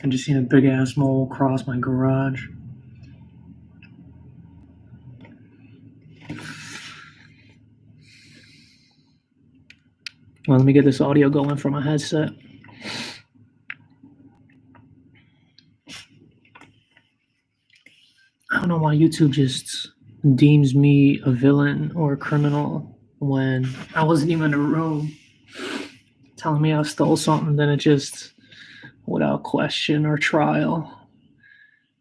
I just seen a big ass mole cross my garage. Well, let me get this audio going from my headset. I don't know why YouTube just deems me a villain or a criminal when I wasn't even in the room, telling me I stole something. Then it just, without question or trial,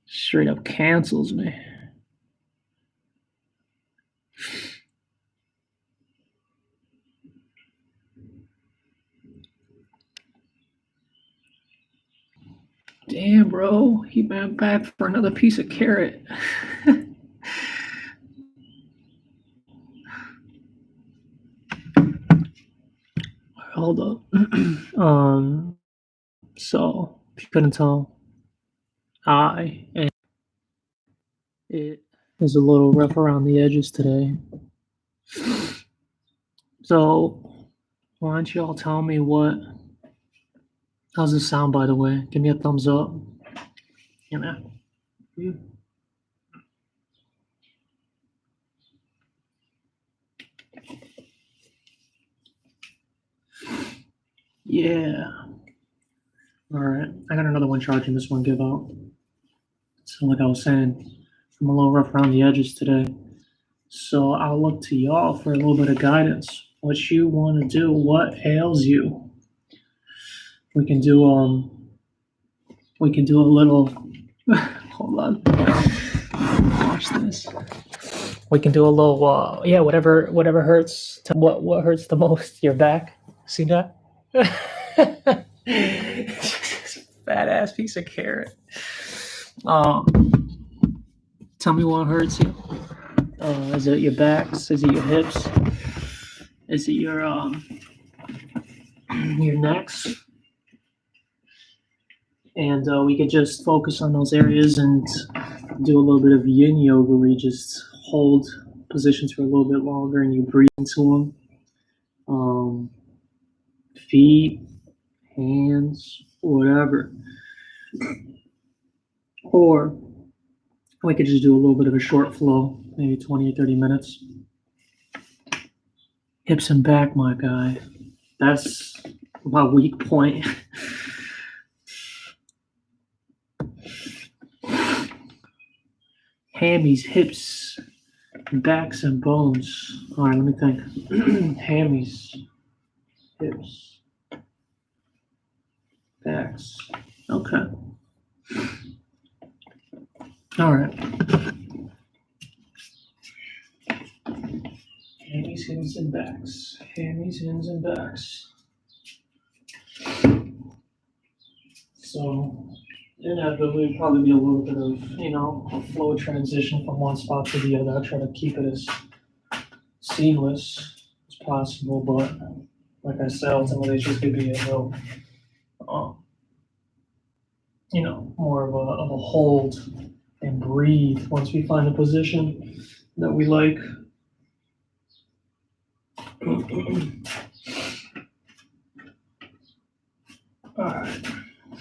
straight up cancels me. Damn, bro, he went back for another piece of carrot. Hold up. So if you couldn't tell, it is a little rough around the edges today. So why don't you all tell me how's this sound, by the way? Give me a thumbs up. Yeah, man. Yeah. All right. I got another one charging. This one give out. So like I was saying, I'm a little rough around the edges today. So I'll look to y'all for a little bit of guidance. What you want to do? What ails you? We can do a little. Hold on. Watch this. We can do a little. Whatever hurts. What hurts the most? Your back. See that? Fat ass piece of carrot. Tell me what hurts you. Is it your backs? Is it your hips? Is it your necks? And we could just focus on those areas and do a little bit of yin yoga where you just hold positions for a little bit longer and you breathe into them. Feet, hands, whatever. Or we could just do a little bit of a short flow, maybe 20 or 30 minutes. Hips and back, my guy. That's my weak point. Hammies, hips, backs, and bones. All right, let me think. Hammies, hips, backs. Okay. All right. Hammies, hips, and backs. Hammies, hips, and backs. So, inevitably, probably be a little bit of, a flow transition from one spot to the other. I try to keep it as seamless as possible, but like I said, ultimately, it's just going to be a little, more of a hold and breathe once we find a position that we like. All right.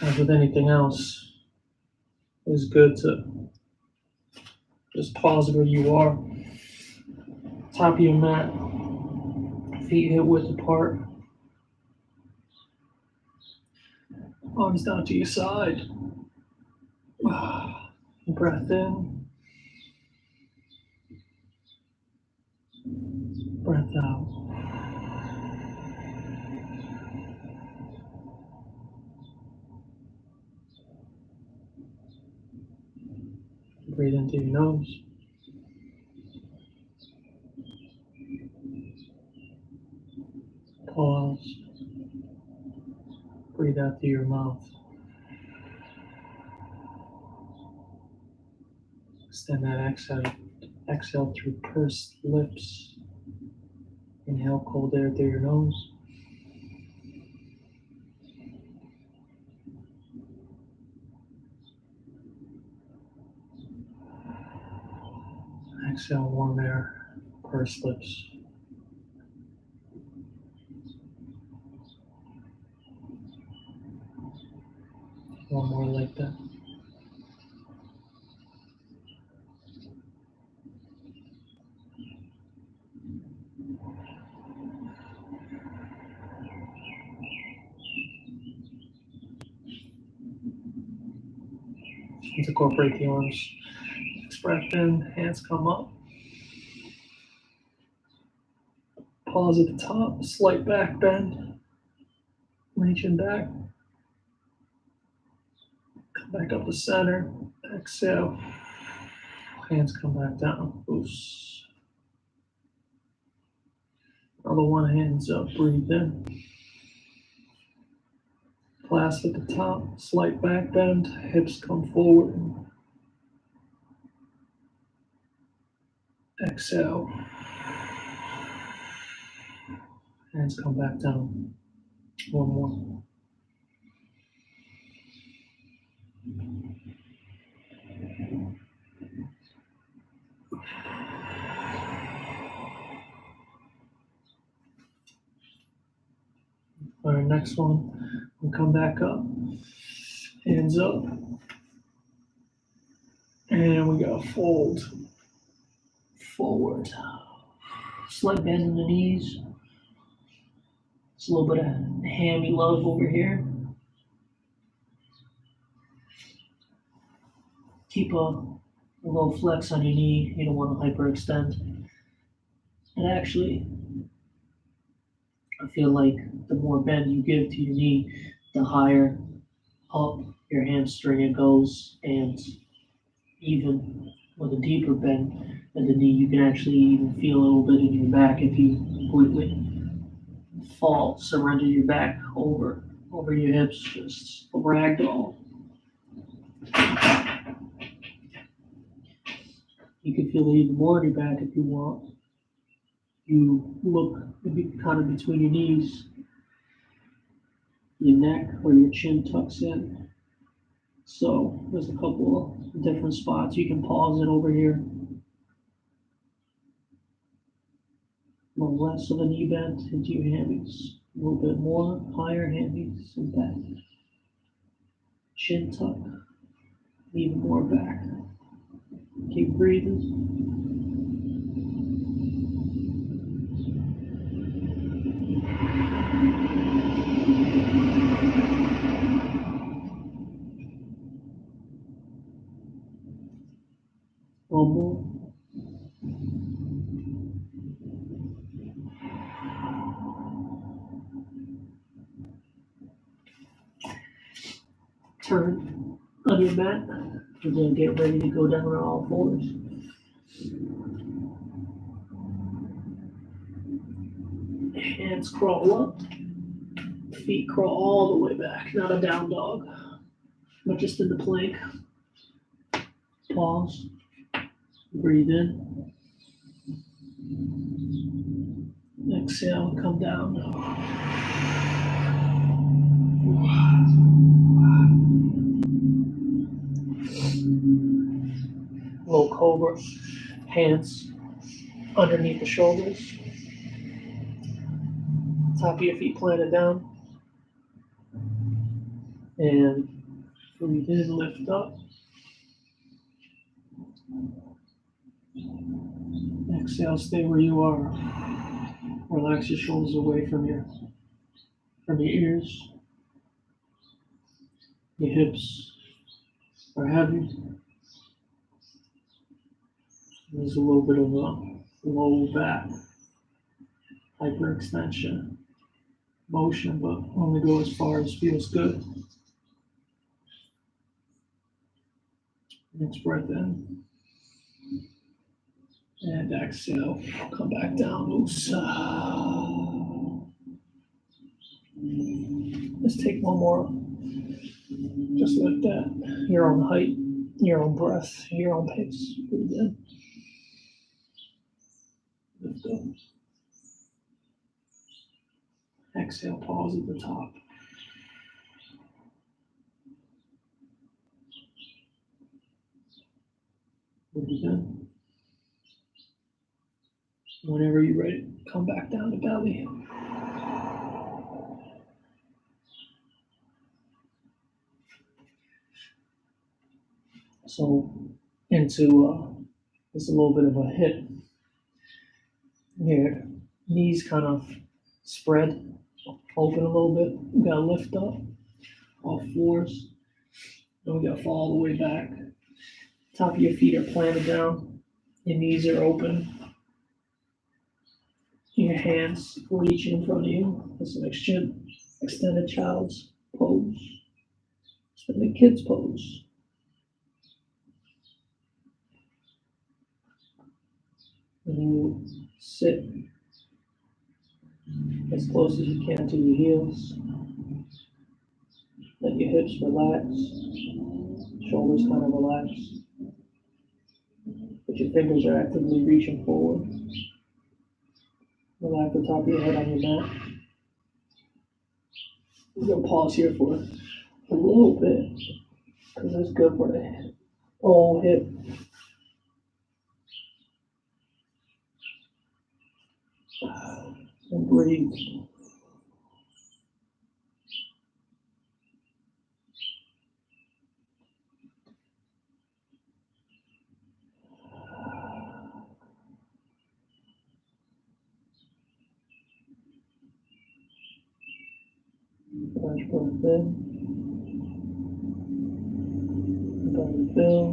As with anything else, it's good to just pause where you are. Top of your mat, feet hip width apart, arms down to your side. Breath in, breath out. Breathe into your nose. Pause. Breathe out through your mouth. Extend that exhale. Exhale through pursed lips. Inhale cold air through your nose. Exhale warm air, pursed lips. One more like that. Let's incorporate the arms. Next breath in, hands come up. Pause at the top, slight back bend. Reaching back. Come back up to center. Exhale. Hands come back down. Loose. Another one, hands up. Breathe in. Clasp at the top, slight back bend. Hips come forward. Exhale. Hands come back down. One more. All right, next one. We'll come back up. Hands up. And we go fold. Forward. Slight bend in the knees. It's a little bit of hammy love over here. Keep a low flex on your knee. You don't want to hyperextend. And actually, I feel like the more bend you give to your knee, the higher up your hamstring it goes. And even with a deeper bend in the knee, you can actually even feel a little bit in your back if you completely fall, surrender your back over your hips, just a ragdoll. You can feel it even more in your back if you want. You look kind of between your knees, your neck or your chin tucks in. So there's a couple of different spots. You can pause it over here. A little less of a knee bend into your hammies. A little bit more, higher hammies and back. Chin tuck, even more back. Keep breathing. One more. Turn on your mat. And then get ready to go down on all fours. Hands crawl up. Feet crawl all the way back. Not a down dog, but just in the plank. Pause. Breathe in. Exhale and come down. Low cobra. Hands underneath the shoulders. Top of your feet planted down. And breathe in, lift up. Exhale, stay where you are. Relax your shoulders away from your ears. Your hips are heavy. There's a little bit of a low back hyperextension motion, but only go as far as feels good. Next breath in. And exhale. Come back down. Loose. Let's take one more. Just like that. Your own height, your own breath, your own pace. Breathe in. Lift up. Exhale, pause at the top. Breathe in. Whenever you're ready, come back down to belly. So into just a little bit of a hip. Your knees kind of spread open a little bit. We gotta lift up all fours. Then we gotta fall all the way back. Top of your feet are planted down. Your knees are open. Your hands reach in front of you. It's an extended child's pose. Extended kid's pose. And you sit as close as you can to your heels. Let your hips relax. Shoulders kind of relax. But your fingers are actively reaching forward. Relax the top of your head on your mat. We're going to pause here for a little bit because that's good for the whole hip. And breathe. Fresh breath in. Belly fill.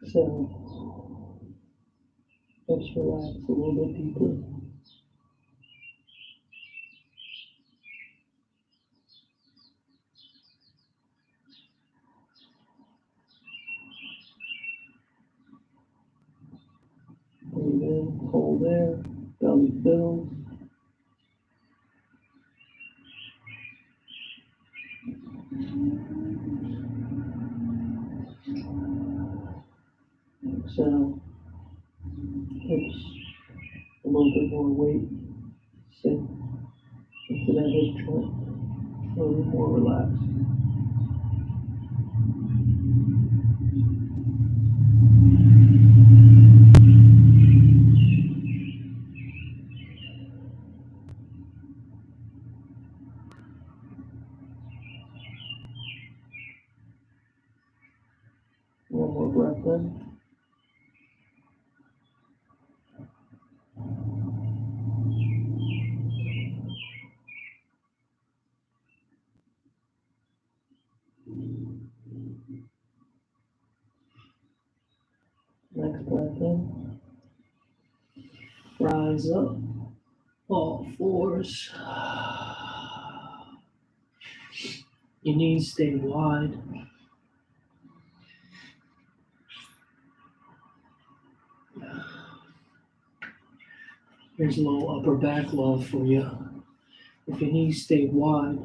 Exhale. Hips relax a little bit deeper. Breathe in, hold there. Belly fill. Exhale. Hips a little bit more weight. Sink into that hip joint. A little bit more relaxed. One more breath in. Next breath in. Rise up. All fours. Your knees stay wide. Here's a little upper back love for you. If your knees stay wide,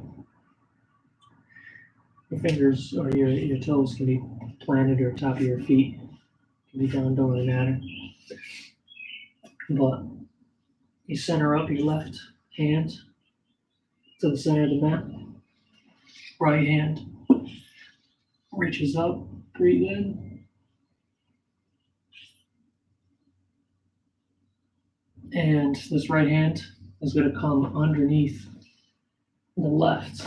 your fingers or your toes can be planted or top of your feet. Can be done, don't really matter. But you center up your left hand to the center of the mat. Right hand reaches up, breathe in. And this right hand is going to come underneath the left,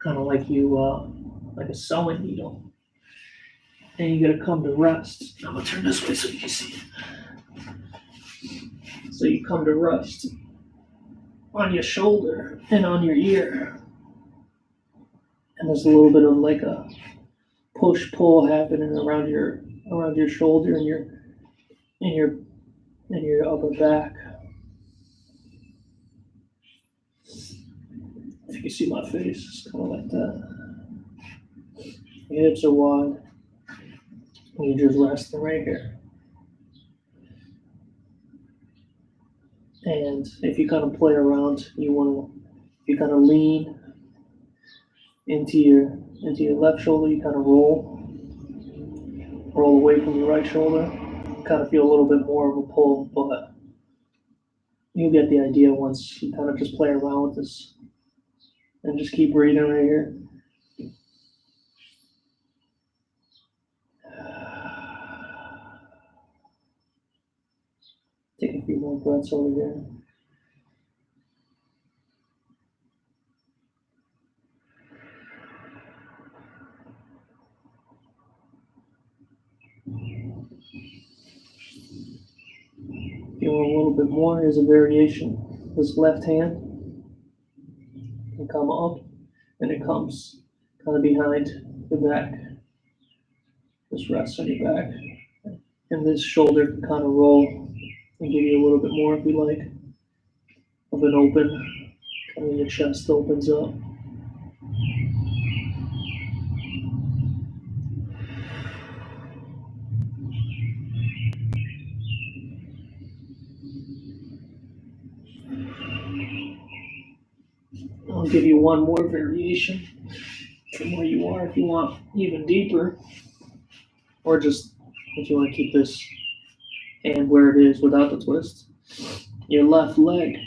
kind of like like a sewing needle. And you're going to come to rest. I'm going to turn this way so you can see it. So you come to rest on your shoulder and on your ear. And there's a little bit of like a push-pull happening around your shoulder and your upper back. If you can see my face, it's kind of like that. Your hips are wide. And you're just resting right here. And if you kind of play around, you kind of lean into your left shoulder, you kind of roll away from your right shoulder. You kind of feel a little bit more of a pull, but you'll get the idea once you kind of just play around with this. And just keep breathing right here. Take a few more breaths over here. you want a little bit more, here's a variation. This left hand can come up and it comes kind of behind the back. Just rests on your back. And this shoulder can kind of roll and give you a little bit more if you like of an open. Kind of your chest opens up. I'll give you one more variation from where you are if you want even deeper, or just if you want to keep this hand where it is without the twist. Your left leg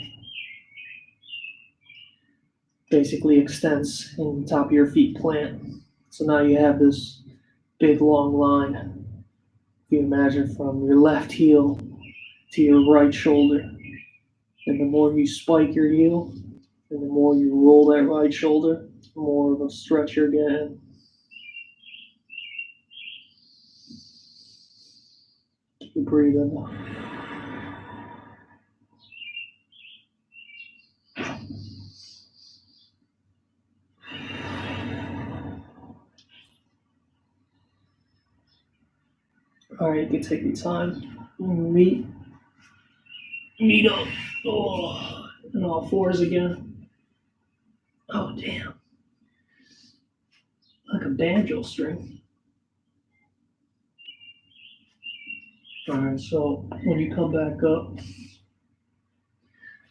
basically extends and the top of your feet plant. So now you have this big long line. If you imagine from your left heel to your right shoulder, and the more you spike your heel, and the more you roll that right shoulder, the more of a stretch you're getting. Keep breathing. All right, you can take your time. Meet up. Oh, and all fours again. Oh, damn. Like a banjo string. All right, so when you come back up,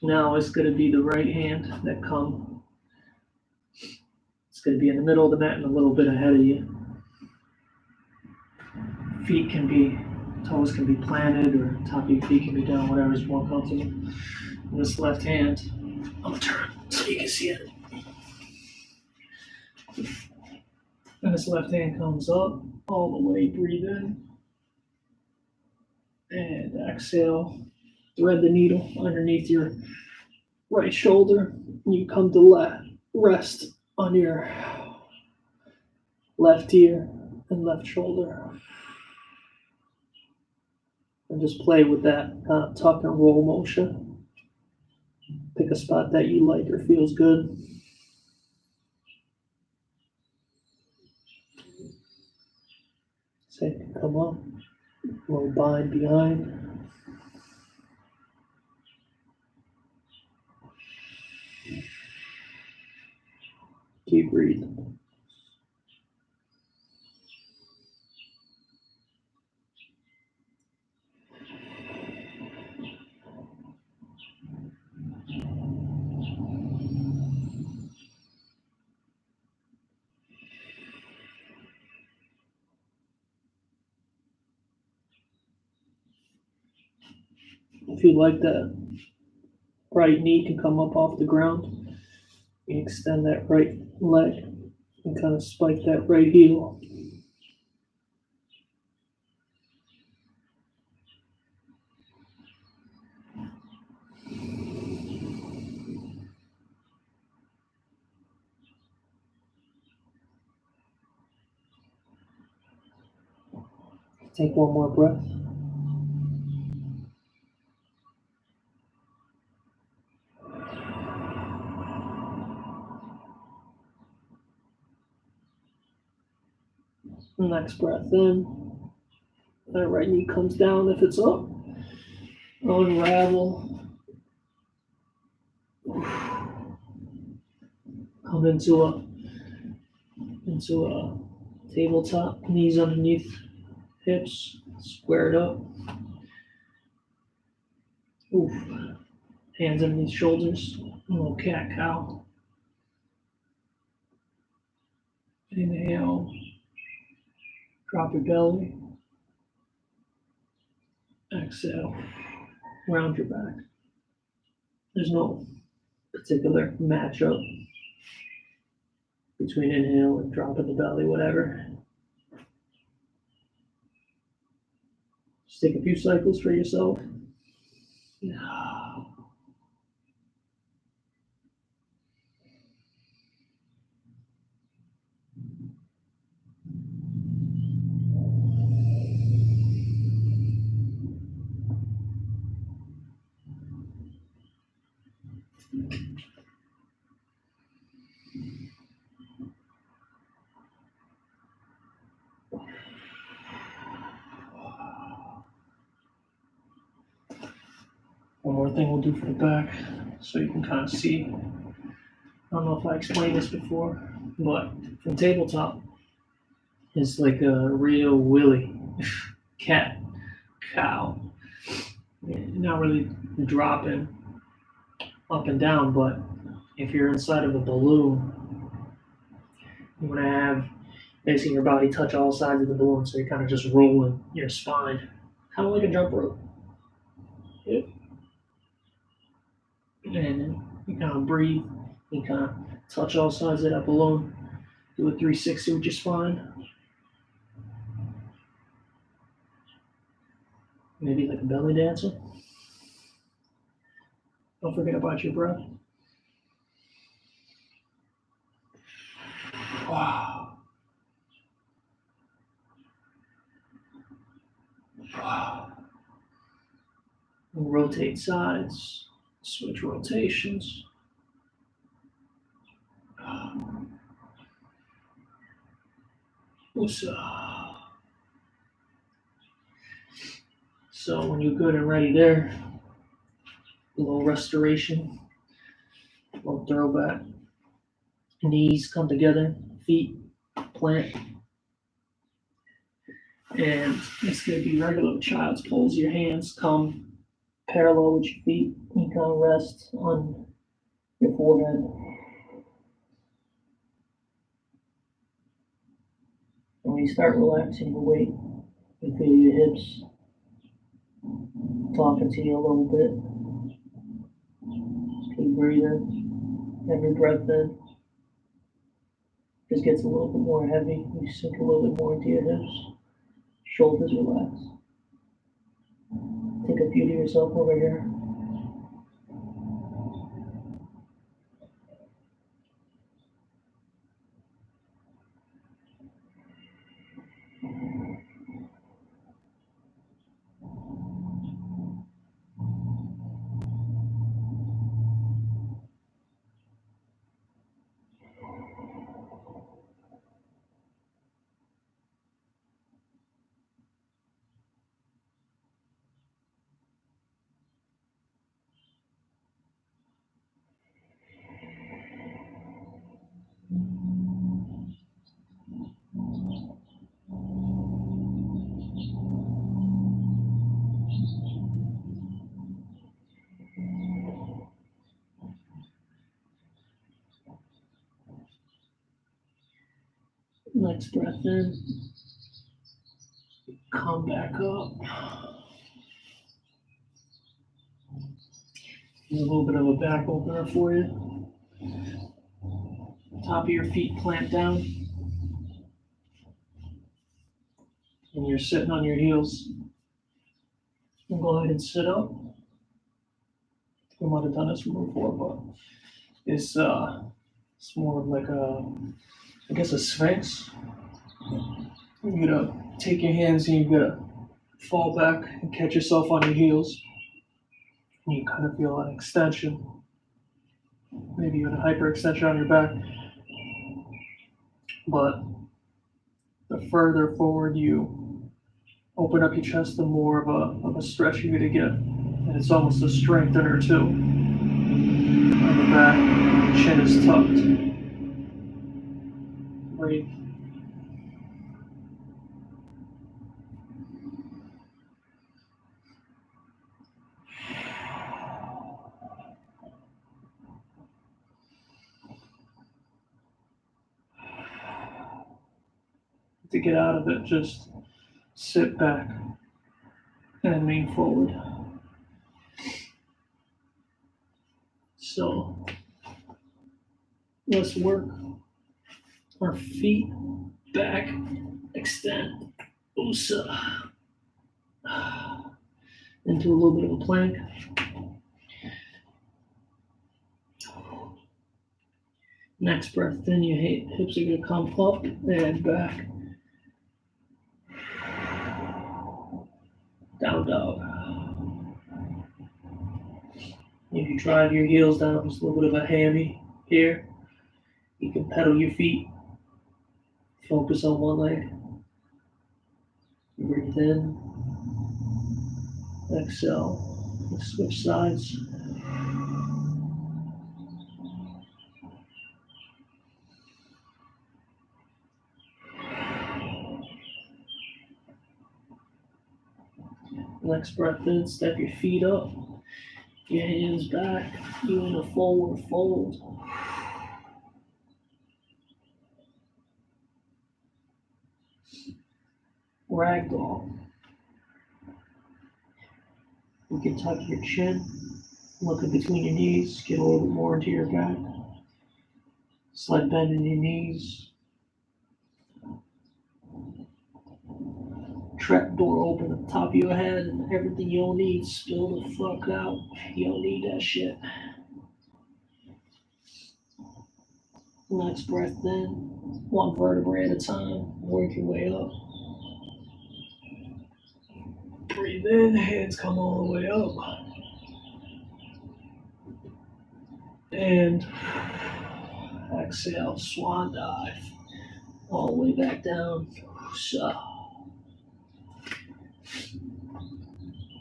now it's going to be the right hand that come. It's going to be in the middle of the mat and a little bit ahead of you. Feet can be, toes can be planted, or top of your feet can be down, whatever is more comfortable. And this left hand, I'm going to turn so you can see it. And this left hand comes up all the way, breathe in. And exhale, thread the needle underneath your right shoulder. You come to rest on your left ear and left shoulder. And just play with that kind of tuck and roll motion. Pick a spot that you like or feels good. Say, come up, roll bind behind. Keep breathing. If you like that, right knee can come up off the ground. You extend that right leg and kind of spike that right heel. Take one more breath. Next breath in. That right knee comes down if it's up. Unravel. Come into a tabletop. Knees underneath hips. Squared up. Oof. Hands underneath shoulders. A little cat cow. Inhale. Drop your belly. Exhale. Round your back. There's no particular matchup between inhale and dropping the belly, whatever. Just take a few cycles for yourself. One more thing we'll do for the back so you can kind of see. I don't know if I explained this before, but from tabletop is like a real willy cat, cow. Not really dropping up and down, but if you're inside of a balloon, you want to have basically your body touch all sides of the balloon, so you're kind of just rolling your spine, kind of like a jump rope. Yep. And you kind of breathe, you kind of touch all sides of that balloon, do a 360 with your spine, maybe like a belly dancer. Don't forget about your breath. Wow. Wow. Rotate sides, switch rotations. So when you're good and ready there, a little restoration, a little throwback. Knees come together, feet plant, and it's going to be regular child's pose. Your hands come parallel with your feet. You kind of rest on your forehead. And when you start relaxing the weight, you feel your hips talking to you a little bit. Keep breathing. Every breath in just gets a little bit more heavy. You sink a little bit more into your hips. Shoulders relax. Take a few to yourself over here. Next breath in. Come back up. Here's a little bit of a back opener for you. Top of your feet plant down. And you're sitting on your heels. And go ahead and sit up. We might have done this before, but it's more of like I guess a sphinx. You're gonna take your hands and you're gonna fall back and catch yourself on your heels. And you kind of feel an extension, maybe even a hyperextension on your back. But the further forward you open up your chest, the more of a stretch you're gonna get. And it's almost a strengthener too. On the back, chin is tucked. Breathe. To get out of it, just sit back and lean forward. So let's work our feet back, extend, USA, into a little bit of a plank. Next breath in, your hips are going to come up and back. Down dog. If you drive your heels down, just a little bit of a hammy here. You can pedal your feet, focus on one leg. Breathe in, exhale, switch sides. Next breath in, step your feet up, your hands back, you in a forward fold. Ragdoll. You can tuck your chin, look in between your knees, get a little bit more into your back. Slight bend in your knees. Trap door open at the top of your head, and everything you don't need, spill the fuck out. You don't need that shit. Next breath in, one vertebrae at a time, work your way up. Breathe in, hands come all the way up. And exhale, swan dive, all the way back down.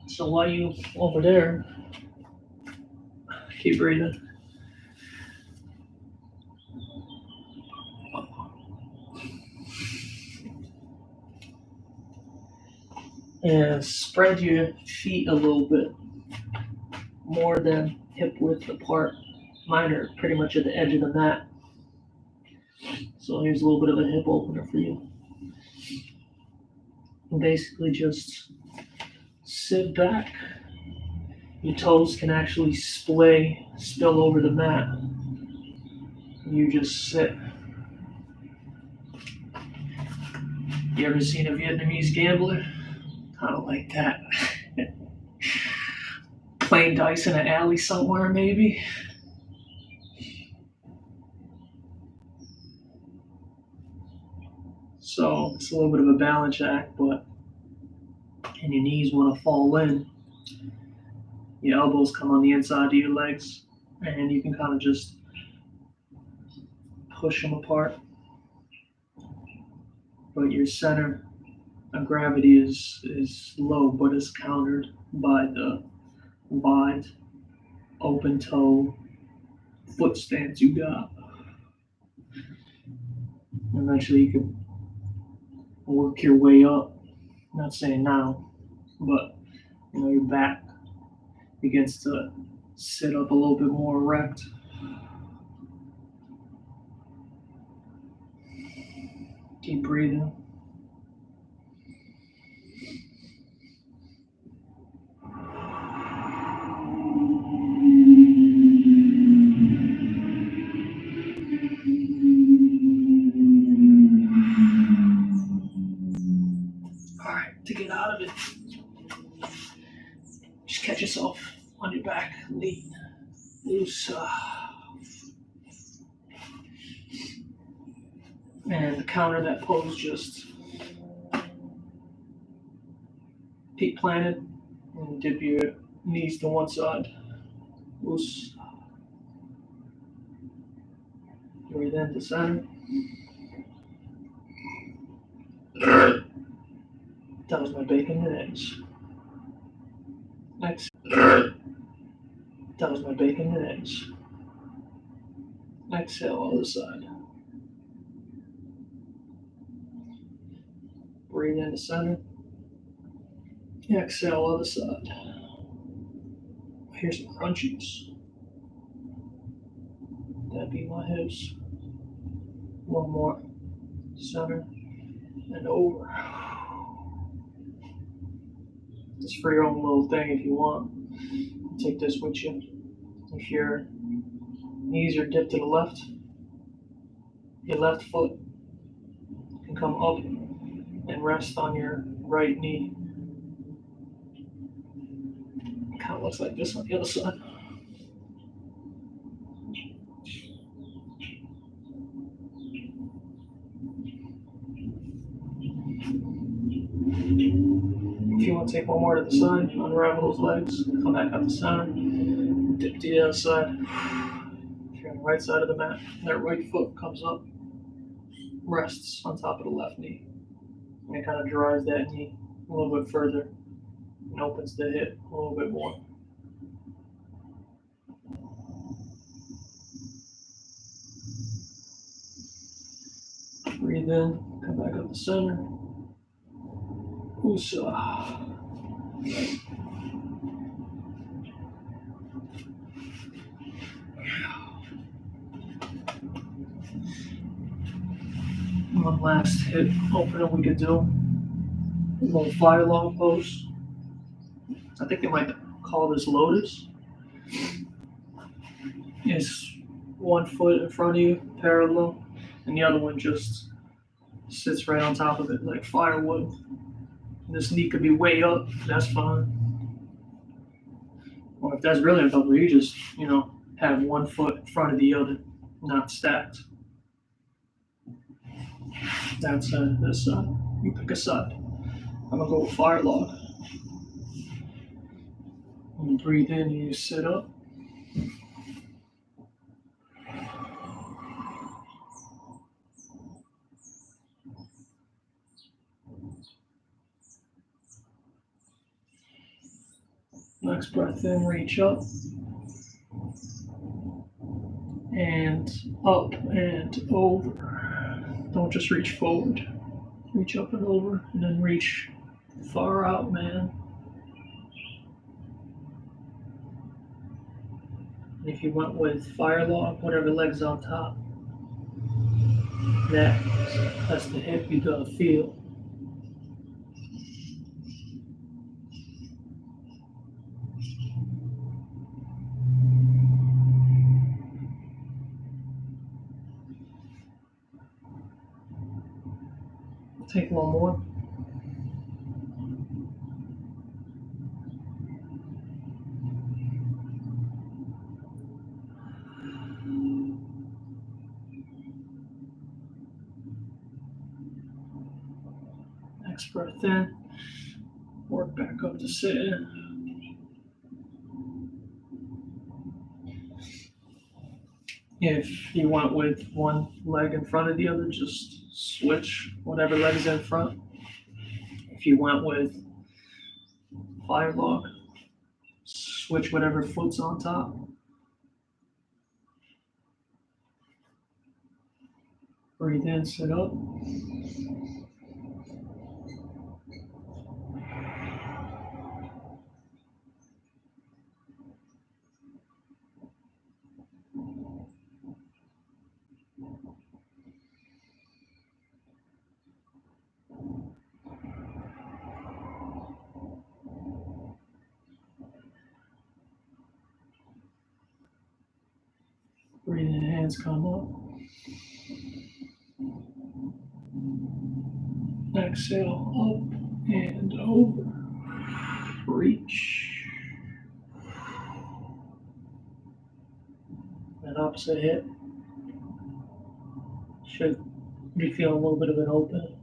So while you over there, keep breathing. And spread your feet a little bit more than hip width apart. Mine are pretty much at the edge of the mat. So here's a little bit of a hip opener for you. And basically just sit back. Your toes can actually spill over the mat. You just sit. You ever seen a Vietnamese gambler? Kind of like that. Playing dice in an alley somewhere, maybe. So it's a little bit of a balance act, but and your knees want to fall in. Your elbows come on the inside of your legs, and you can kind of just push them apart. But your center of gravity is low, but it's countered by the wide, open toe foot stance you got. Eventually, you can work your way up. I'm not saying now, but your back begins to sit up a little bit more erect. Keep breathing. Alright, to get out of it, just catch yourself on your back, lean, loose. And to counter that pose, just feet planted and dip your knees to one side. Loose. Breathe into center. That was my bacon and eggs. Exhale. That was my bacon and eggs. Exhale, other side. Breathe into center. Exhale, other side. Here's some crunchies. That'd be my hips. One more. Center and over. It's for your own little thing if you want. Take this with you. If your knees are dipped to the left, your left foot can come up and rest on your right knee. It kind of looks like this on the other side. If you want to take one more to the side, unravel those legs, come back up the center. dip to the other side. If you're on the right side of the mat, that right foot comes up, rests on top of the left knee. And it kind of drives that knee a little bit further and opens the hip a little bit more. Breathe in, come back up to center. Usa. One last hip opener we could do. A little fire log pose. I think they might call this lotus. It's one foot in front of you, parallel, and the other one just sits right on top of it like firewood. This knee could be way up, that's fine. Or if that's really uncomfortable, you just, have one foot in front of the other, not stacked. That's this side. You pick a side. I'm gonna go with fire log. And breathe in and you sit up. Next breath in, reach up. And up and over. Don't just reach forward. Reach up and over, and then reach far out, man. And if you went with fire log, whatever leg's on top, that's the hip you gotta feel. Take one more. Next breath in. Work back up to sit in. If you went with one leg in front of the other, just switch whatever leg is in front. If you went with fire log, switch whatever foot's on top. Breathe in, sit up. Breathe in, hands come up. Exhale, up and over. Reach. And opposite hip. Should be feeling a little bit of an open.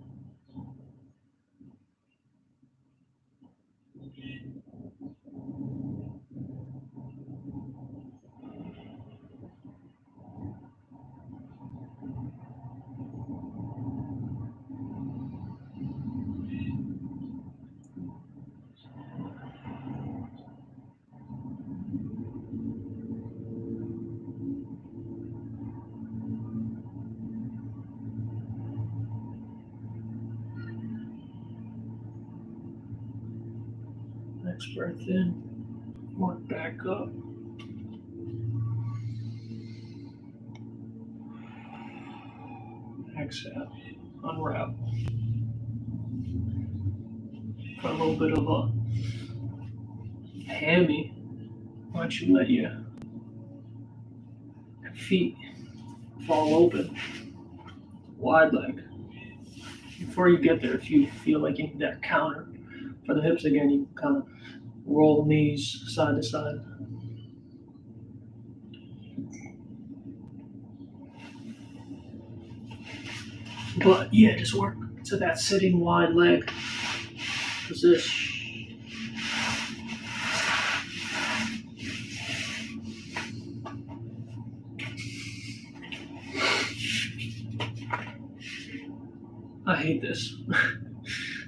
Next breath in, work back up. Exhale, unwrap. For a little bit of a hammy, why don't you let your feet fall open, wide leg. Before you get there, if you feel like you need that counter for the hips again, you kind of roll knees side to side. But yeah, just work to that sitting wide leg position. I hate this.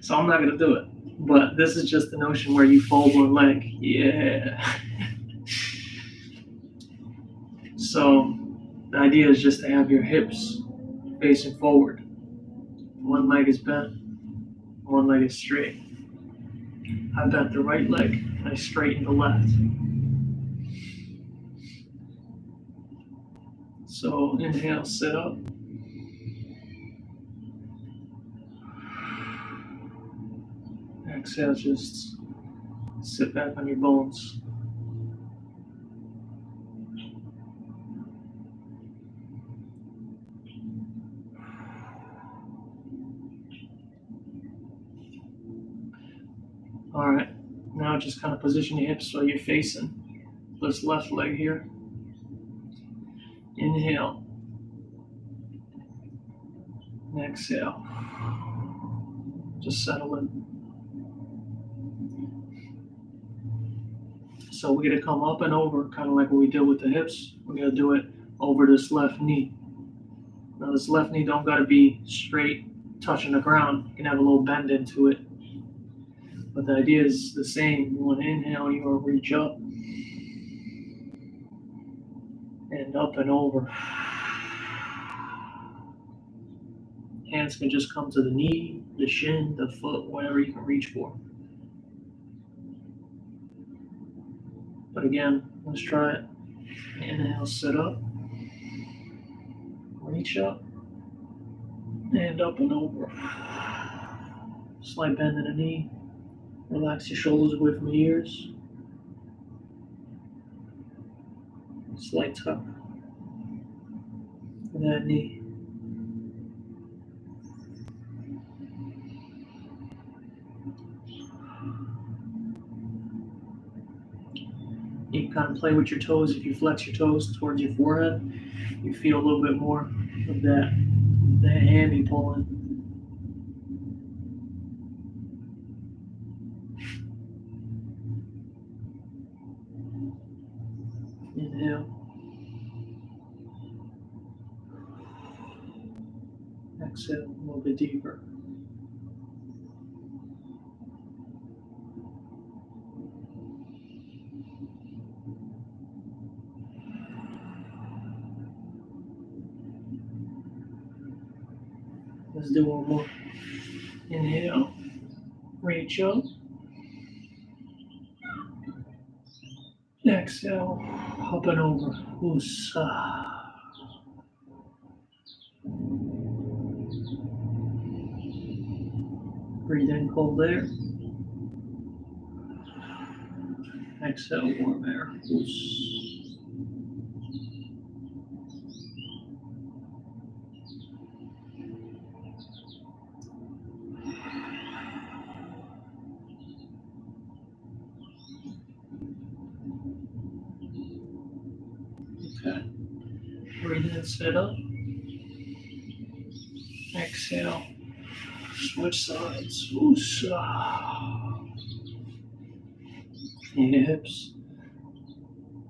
So I'm not gonna do it. But this is just the notion where you fold one leg. Yeah. So the idea is just to have your hips facing forward. One leg is bent, one leg is straight. I bent the right leg and I straightened the left. So inhale, sit up. Exhale, just sit back on your bones. All right, now just kind of position your hips so you're facing this left leg here. Inhale, and exhale. Just settle in. So we're gonna come up and over, kind of like what we did with the hips. We're gonna do it over this left knee. Now this left knee don't gotta be straight, touching the ground. You can have a little bend into it. But the idea is the same. You want to inhale, you want to reach up and up and over. Hands can just come to the knee, the shin, the foot, whatever you can reach for. But again, let's try it. Inhale, sit up, reach up, and up and over. Slight bend in the knee. Relax your shoulders away from your ears. Slight tuck in that knee. You can kind of play with your toes. If you flex your toes towards your forehead, you feel a little bit more of that hammy pulling. Inhale. Exhale a little bit deeper. Let's do one more. Inhale, reach up. Exhale, up and over. Woosah. Breathe in cold air. Exhale, warm air. Woos. Okay. Breathe in, sit up. Exhale. Switch sides. Woosah. And your hips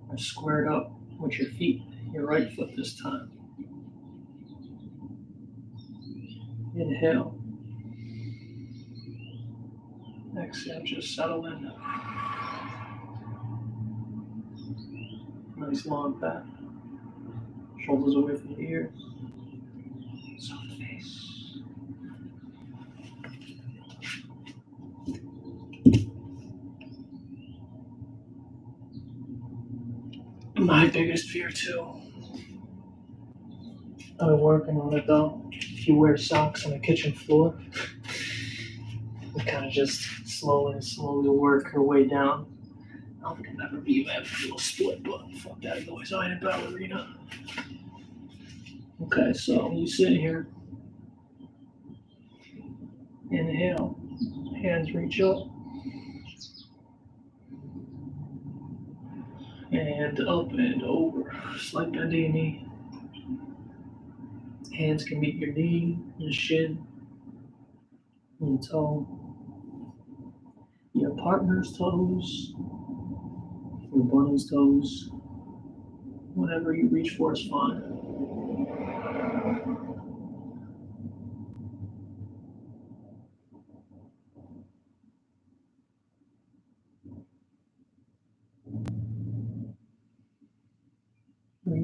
are squared up with your feet. Your right foot this time. Inhale. Exhale, just settle in. Nice long back. Shoulders away from the ears. Soft face. My biggest fear too. I've been working on it though. If you wear socks on the kitchen floor, we kind of just slowly work our way down. I don't think I'll ever be that little split, but fuck that noise. I ain't a ballerina. Okay, so you sit here. Inhale. Hands reach up. And up and over. Slight bend to your knee. Hands can meet your knee, your shin, your toe, your partner's toes, your bunny's toes. Whatever you reach for is fine.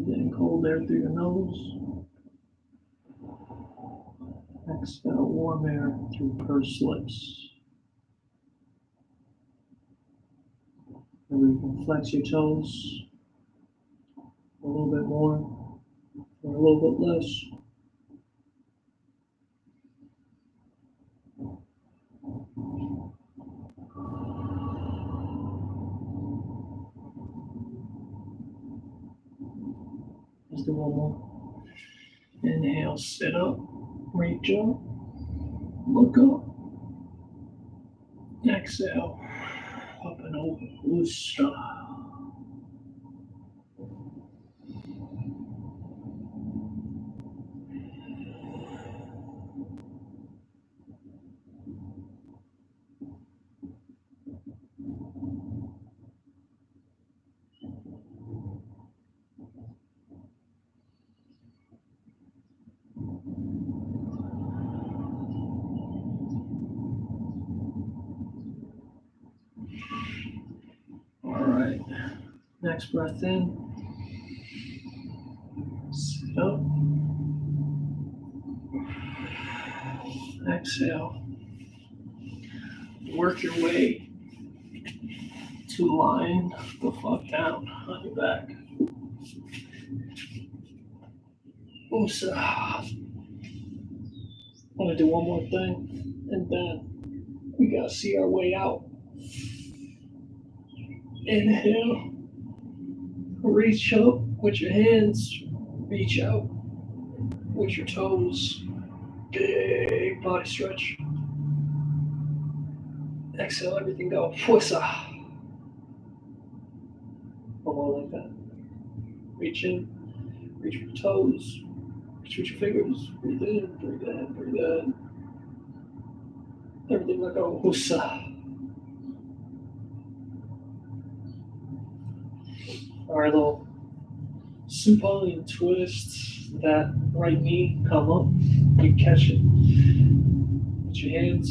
Breathe in cold air through your nose. Exhale warm air through pursed lips. Maybe you can flex your toes a little bit more or a little bit less. Let's do one more. Inhale, sit up, reach up, look up. Exhale, up and over, Usta. All right, next breath in, sit up, exhale, work your way to lying the fuck down on your back. Usa. I'm gonna do one more thing, and then we gotta see our way out. Inhale, reach up with your hands, reach out with your toes. Big body stretch. Exhale, everything go. Usa. One more like that. Reach in, reach with your toes, reach with your fingers. Breathe in, breathe in, breathe in. Everything let go. Usa. All right, little supine twist. That right knee come up. You catch it with your hands.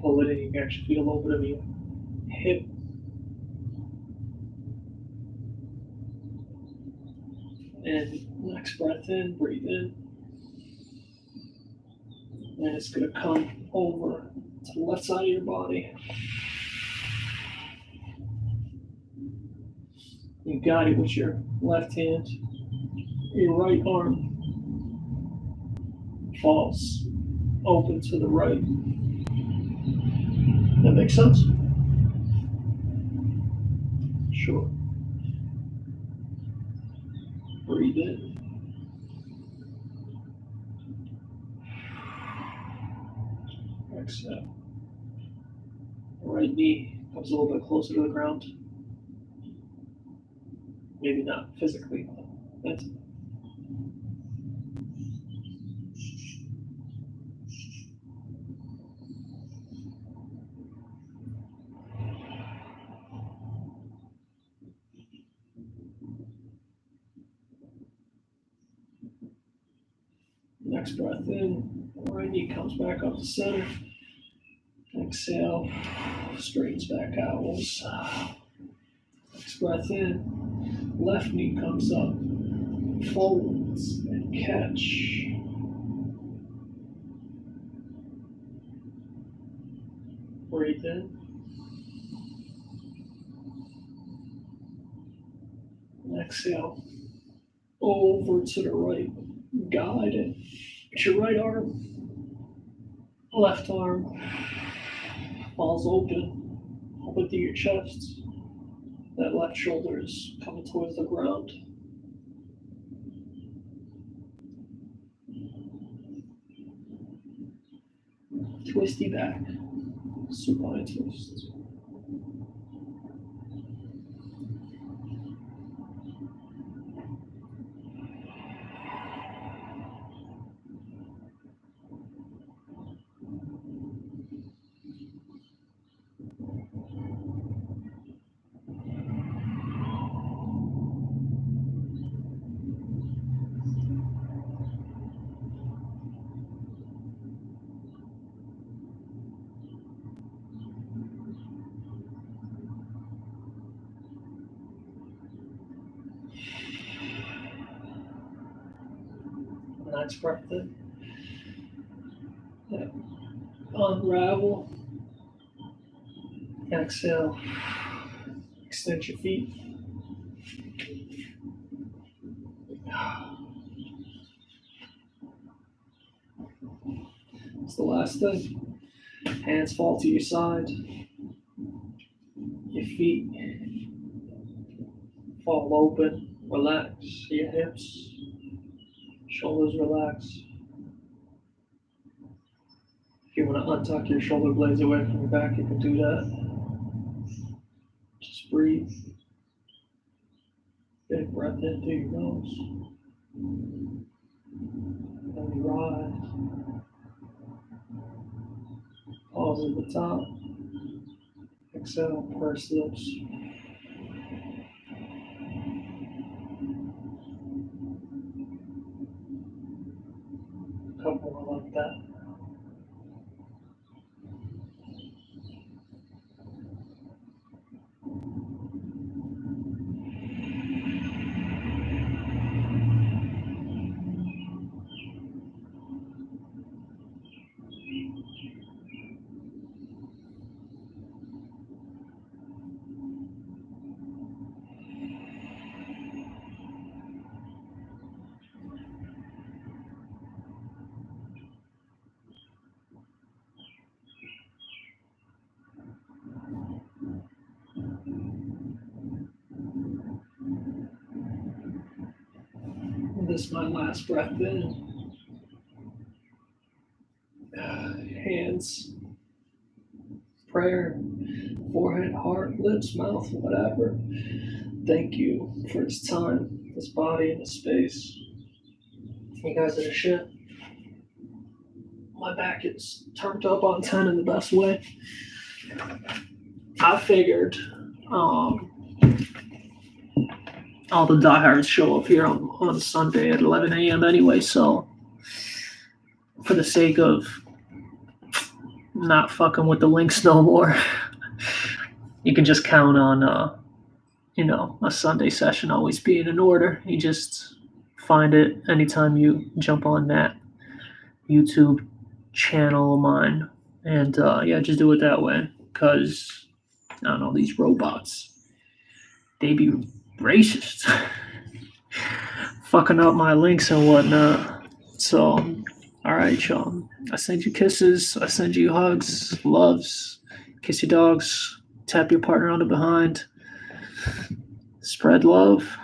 Pull it in. You can actually feel a little bit of your hip. And next breath in, breathe in. And it's going to come over to the left side of your body. You got it with your left hand. Your right arm falls open to the right. That makes sense? Sure. Breathe in. Exhale. Right knee comes a little bit closer to the ground. Maybe not physically, but that's it. Next breath in, right knee comes back up to center. Exhale, straightens back out. Next breath in, left knee comes up, folds and catch. Breathe in. Exhale, over to the right. Guide it. With your right arm, left arm falls open through your chest. That left shoulder is coming towards the ground. Twisty back, supine twist. Relax, breath in. Yeah. Unravel. Exhale. Extend your feet. That's the last thing. Hands fall to your side. Your feet fall open. Relax your hips. Shoulders relax. If you want to untuck your shoulder blades away from your back, you can do that. Just breathe. Big breath in through your nose. Then you rise. Pause at the top. Exhale, purse lips. A couple more like that. This is my last breath in. Hands, prayer, forehead, heart, lips, mouth, whatever. Thank you for this time, this body, and this space. You guys are the shit. My back is turned up on 10 in the best way. I figured all the diehards show up here on Sunday at 11 a.m. anyway, so for the sake of not fucking with the links no more, you can just count on, a Sunday session always being in order. You just find it anytime you jump on that YouTube channel of mine. And just do it that way, because, I don't know, these robots, they be racist. Fucking up my links and whatnot. So, all right, y'all. I send you kisses. I send you hugs, loves. Kiss your dogs. Tap your partner on the behind. Spread love.